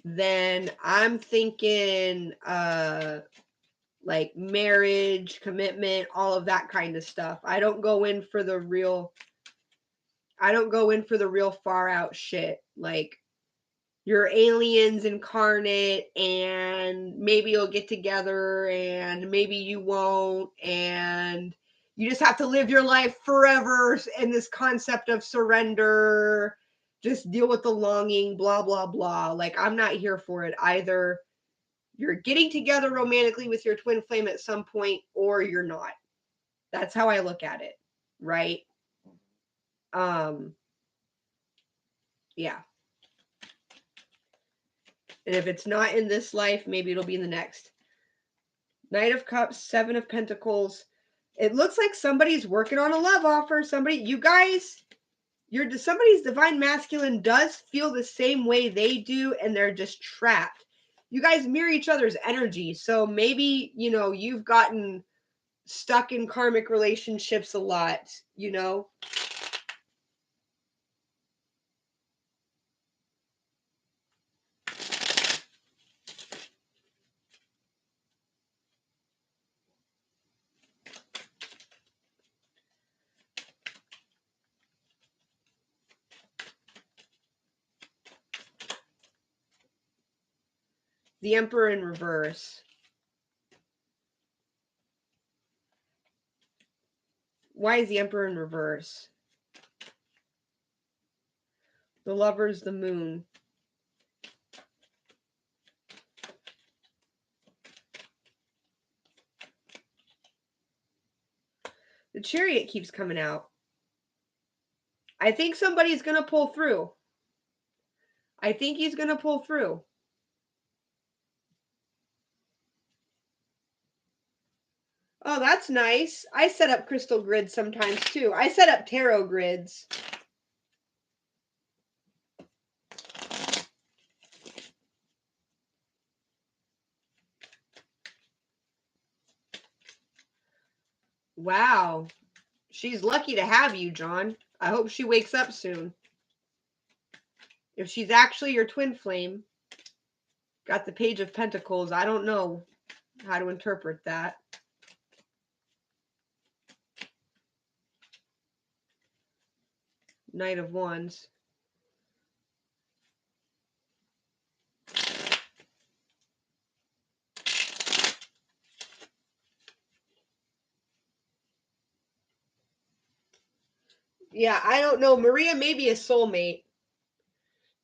Speaker 1: Then I'm thinking like marriage, commitment, all of that kind of stuff. I don't go in for the real far out shit. Like, you're aliens incarnate, and maybe you'll get together and maybe you won't, and you just have to live your life forever in this concept of surrender, just deal with the longing, blah blah blah. Like, I'm not here for it. Either you're getting together romantically with your twin flame at some point, or you're not. That's how I look at it, right? Yeah. And if it's not in this life, maybe it'll be in the next. Knight of Cups, 7 of Pentacles. It looks like somebody's working on a love offer. Somebody's divine masculine does feel the same way they do, and they're just trapped. You guys mirror each other's energy. So maybe, you've gotten stuck in karmic relationships a lot, The Emperor in reverse. Why is the Emperor in reverse? The Lover's the Moon. The Chariot keeps coming out. I think somebody's going to pull through. I think he's going to pull through. Oh, that's nice. I set up crystal grids sometimes too. I set up tarot grids. Wow. She's lucky to have you, John. I hope she wakes up soon. If she's actually your twin flame, got the Page of Pentacles. I don't know how to interpret that. Knight of Wands. Yeah, I don't know. Maria may be a soulmate.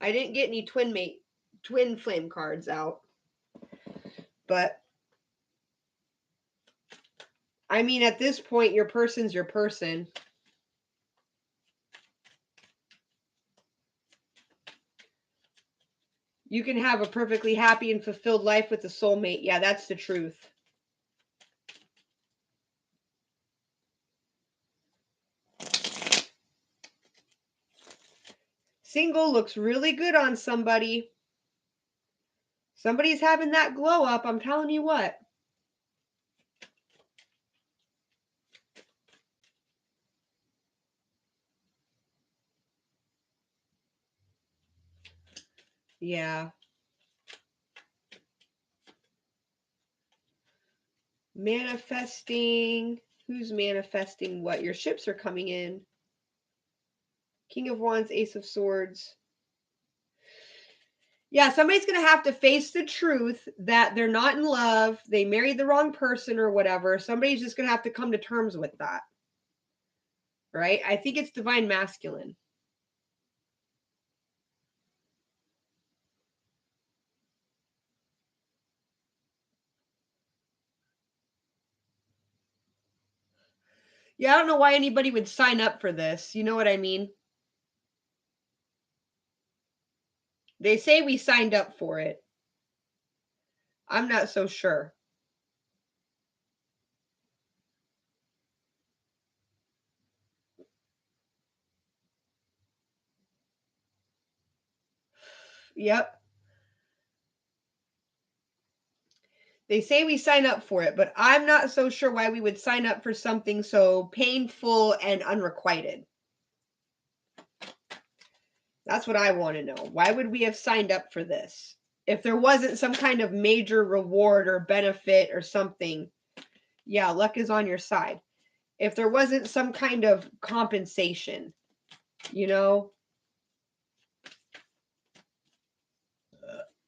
Speaker 1: I didn't get any twin flame cards out. But I mean, at this point, your person's your person. You can have a perfectly happy and fulfilled life with a soulmate. Yeah, that's the truth. Single looks really good on somebody. Somebody's having that glow up, I'm telling you what. Yeah. Manifesting. Who's manifesting what? Your ships are coming in. King of Wands, Ace of Swords. Yeah, somebody's going to have to face the truth that they're not in love, they married the wrong person or whatever. Somebody's just going to have to come to terms with that. Right? I think it's Divine Masculine. Yeah, I don't know why anybody would sign up for this. You know what I mean? They say we signed up for it. I'm not so sure. Yep. They say we sign up for it, but I'm not so sure why we would sign up for something so painful and unrequited. That's what I want to know. Why would we have signed up for this? If there wasn't some kind of major reward or benefit or something, yeah, luck is on your side. If there wasn't some kind of compensation, you know,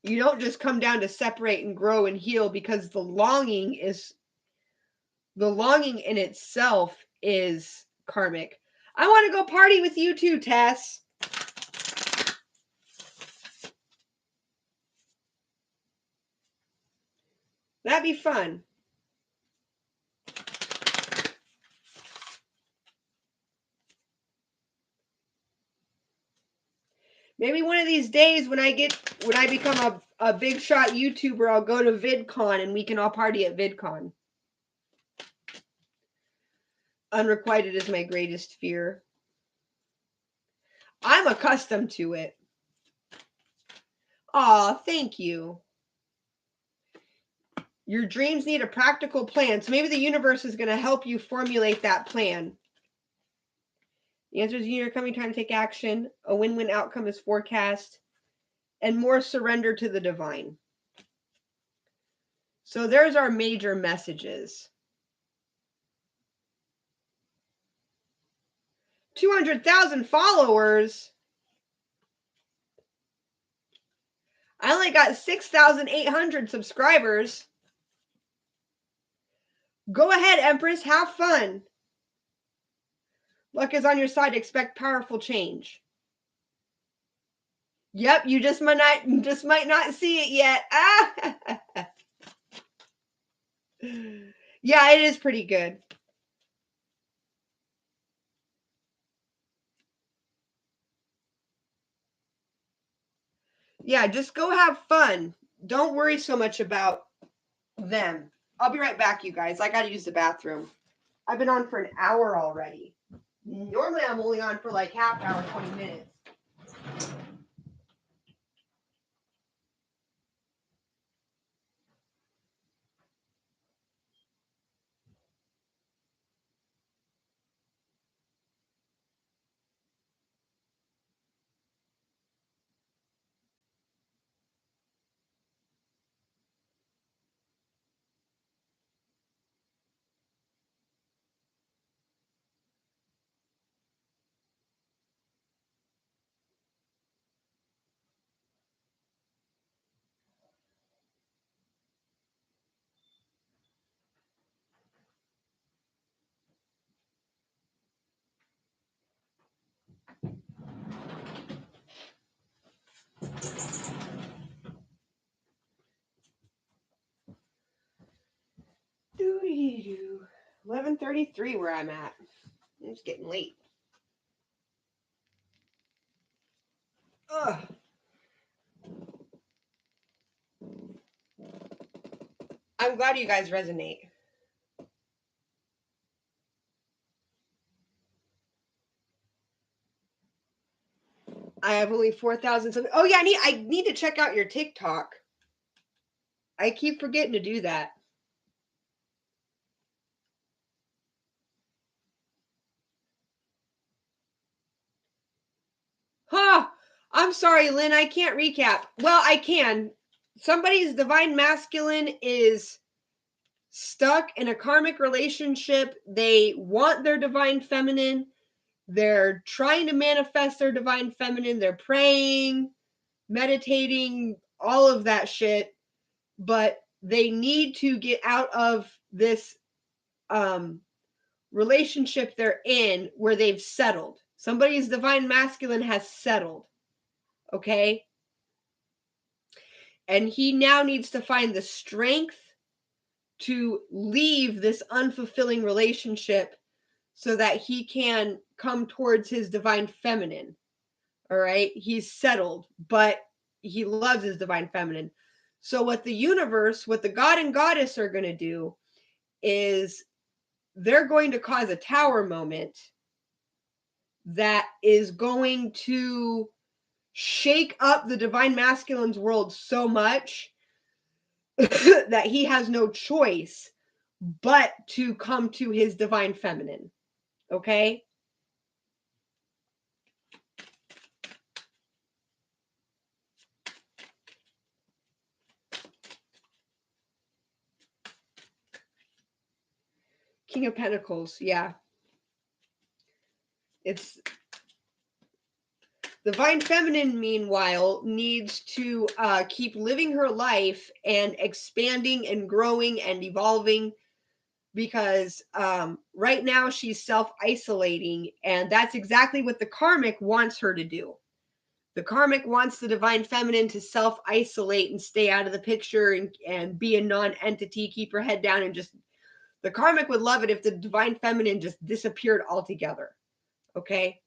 Speaker 1: you don't just come down to separate and grow and heal, because the longing in itself is karmic. I want to go party with you too, Tess. That'd be fun. Maybe one of these days when I become a big shot YouTuber, I'll go to VidCon and we can all party at VidCon. Unrequited is my greatest fear. I'm accustomed to it. Aw, thank you. Your dreams need a practical plan. So maybe the universe is going to help you formulate that plan. The answer is you're coming time to take action. A win-win outcome is forecast. And more surrender to the divine. So there's our major messages. 200,000 followers. I only got 6,800 subscribers. Go ahead, Empress. Have fun. Luck is on your side. Expect powerful change. Yep, you just might not see it yet. Ah. Yeah, it is pretty good. Yeah, just go have fun. Don't worry so much about them. I'll be right back, you guys. I gotta use the bathroom. I've been on for an hour already. Normally I'm only on for like half hour, 20 minutes. Doo-dee-doo. 11:33 where I'm at. It's getting late. Ugh. I'm glad you guys resonate. I have only 4,000 something. Oh yeah, I need to check out your TikTok. I keep forgetting to do that. Huh. I'm sorry, Lynn, I can't recap. Well, I can. Somebody's divine masculine is stuck in a karmic relationship. They want their divine feminine. They're trying to manifest their divine feminine. They're praying, meditating, all of that shit. But they need to get out of this relationship they're in where they've settled. Somebody's divine masculine has settled. Okay. And he now needs to find the strength to leave this unfulfilling relationship so that he can come towards his divine feminine. All right. He's settled, but he loves his divine feminine. So, what the universe, what the God and goddess are going to do is they're going to cause a tower moment that is going to shake up the divine masculine's world so much that he has no choice but to come to his divine feminine. Okay? King of Pentacles, yeah. It's divine feminine, meanwhile, needs to keep living her life and expanding and growing and evolving because right now she's self-isolating, and that's exactly what the karmic wants her to do. The karmic wants the divine feminine to self-isolate and stay out of the picture and be a non-entity, keep her head down, and just the karmic would love it if the divine feminine just disappeared altogether. Okay?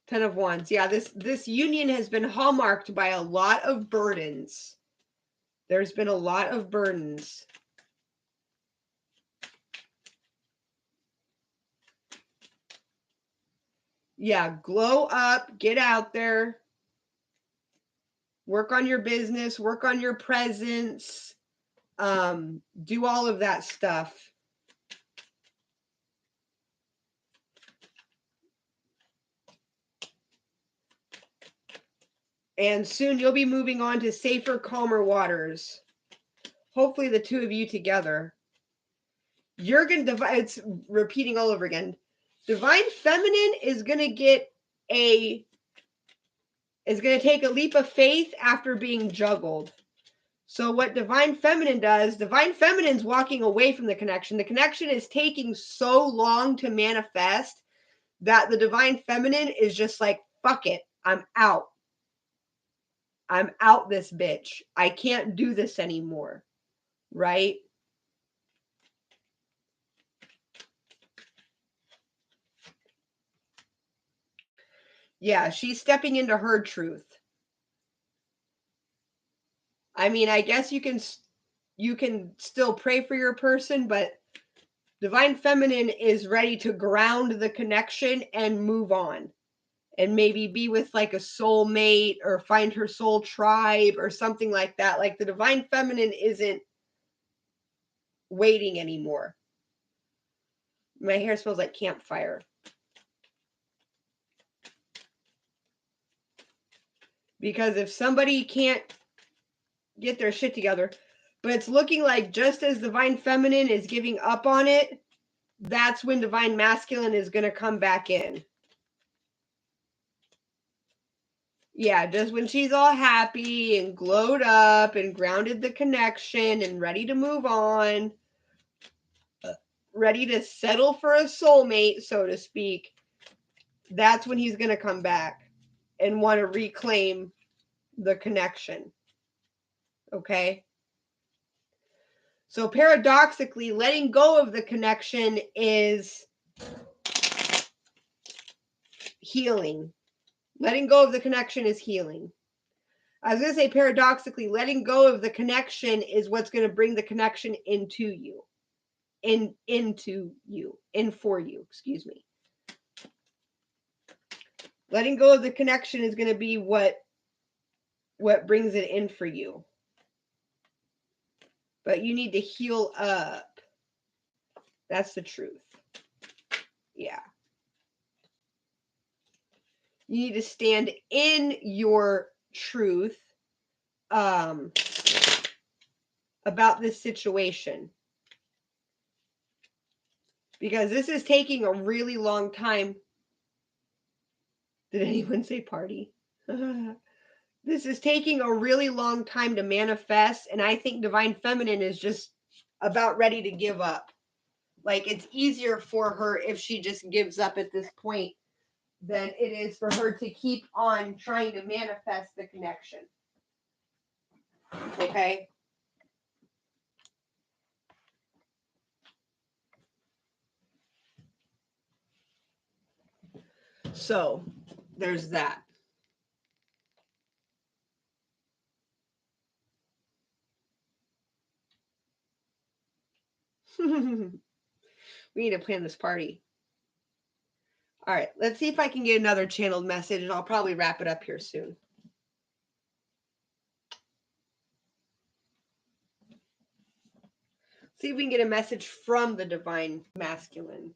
Speaker 1: 10 of Wands. Yeah, this union has been hallmarked by a lot of burdens. There's been a lot of burdens. Yeah, glow up, get out there, work on your business, work on your presence, do all of that stuff. And soon you'll be moving on to safer, calmer waters. Hopefully the two of you together. You're going to it's repeating all over again. Divine feminine is going to take a leap of faith after being juggled. So what divine feminine does, divine feminine's walking away from the connection. The connection is taking so long to manifest that the divine feminine is just like, fuck it, I'm out. I'm out this bitch. I can't do this anymore. Right? Yeah, she's stepping into her truth. I mean, I guess you can still pray for your person, but Divine Feminine is ready to ground the connection and move on. And maybe be with like a soulmate or find her soul tribe or something like that. Like the Divine Feminine isn't waiting anymore. My hair smells like campfire. Because if somebody can't get their shit together, but it's looking like just as Divine Feminine is giving up on it, that's when Divine Masculine is going to come back in. Yeah, just when she's all happy and glowed up and grounded the connection and ready to move on, ready to settle for a soulmate, so to speak, that's when he's going to come back and want to reclaim the connection. Okay? So paradoxically, letting go of the connection is healing. Letting go of the connection is healing. I was going to say paradoxically, letting go of the connection is what's going to bring the connection into you. In for you, excuse me. Letting go of the connection is going to be what brings it in for you. But you need to heal up. That's the truth. Yeah. You need to stand in your truth about this situation. Because this is taking a really long time. Did anyone say party? This is taking a really long time to manifest, and I think Divine Feminine is just about ready to give up. Like, it's easier for her if she just gives up at this point than it is for her to keep on trying to manifest the connection. Okay? So, there's that. We need to plan this party. All right, let's see if I can get another channeled message, and I'll probably wrap it up here soon. See if we can get a message from the Divine Masculine.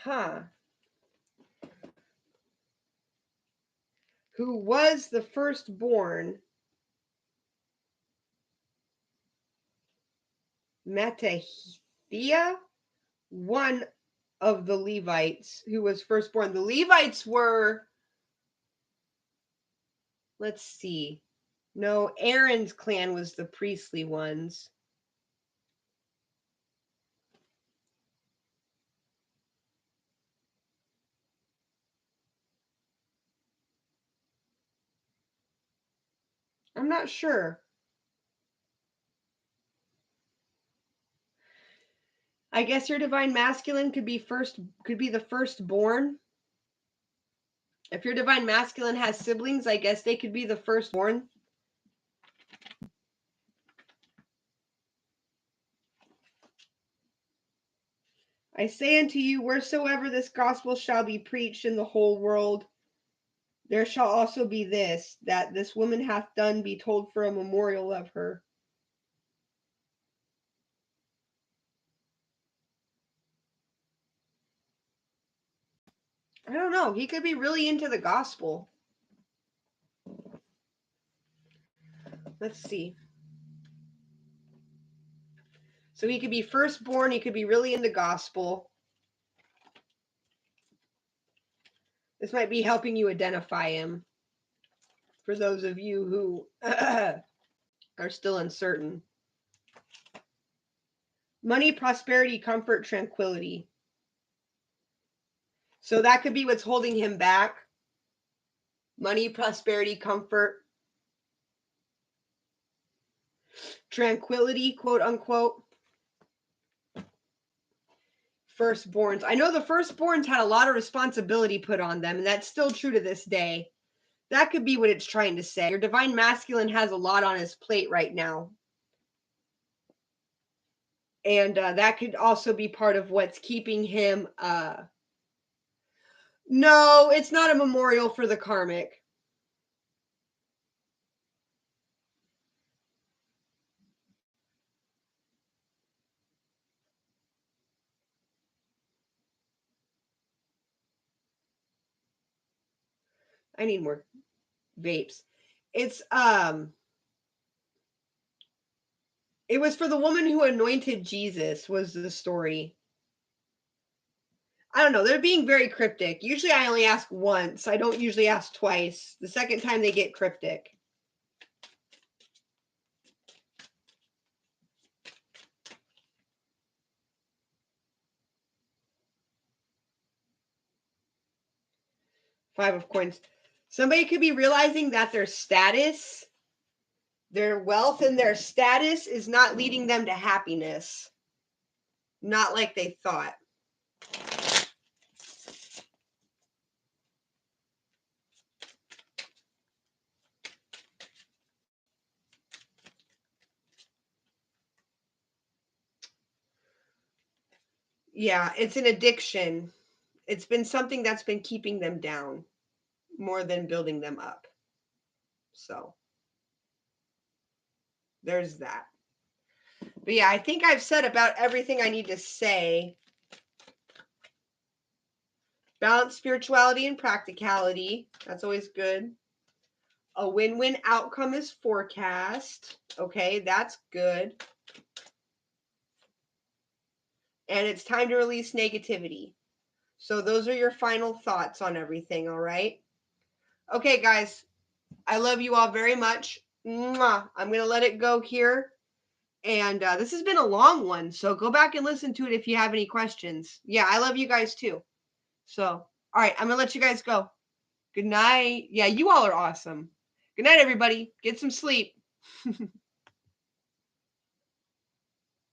Speaker 1: Huh. Who was the firstborn? Mattathiah, one of the Levites who was firstborn. The Levites were, let's see. No, Aaron's clan was the priestly ones. I'm not sure. I guess your Divine Masculine could be the firstborn. If your Divine Masculine has siblings, I guess they could be the firstborn. I say unto you, wheresoever this gospel shall be preached in the whole world, there shall also be this, that this woman hath done, be told for a memorial of her. I don't know. He could be really into the gospel. Let's see. So he could be firstborn. He could be really into gospel. This might be helping you identify him for those of you who are still uncertain. Money, prosperity, comfort, tranquility. So that could be what's holding him back. Money, prosperity, comfort, tranquility, quote unquote. Firstborns. I know the firstborns had a lot of responsibility put on them, and that's still true to this day. That could be what it's trying to say. Your divine masculine has a lot on his plate right now. And that could also be part of what's keeping him. No, it's not a memorial for the karmic. I need more vapes. It's it was for the woman who anointed Jesus was the story. I don't know. They're being very cryptic. Usually I only ask once. I don't usually ask twice. The second time they get cryptic. Five of coins. Somebody could be realizing that their status, their wealth and their status is not leading them to happiness. Not like they thought. Yeah, it's an addiction. It's been something that's been keeping them down more than building them up. So there's that. But yeah, I think I've said about everything I need to say. Balance spirituality and practicality. That's always good. A win-win outcome is forecast. Okay, that's good. And it's time to release negativity. So those are your final thoughts on everything, all right? Okay, guys, I love you all very much. Mwah. I'm going to let it go here. And this has been a long one, so go back and listen to it if you have any questions. Yeah, I love you guys too. So, all right, I'm going to let you guys go. Good night. Yeah, you all are awesome. Good night, everybody. Get some sleep.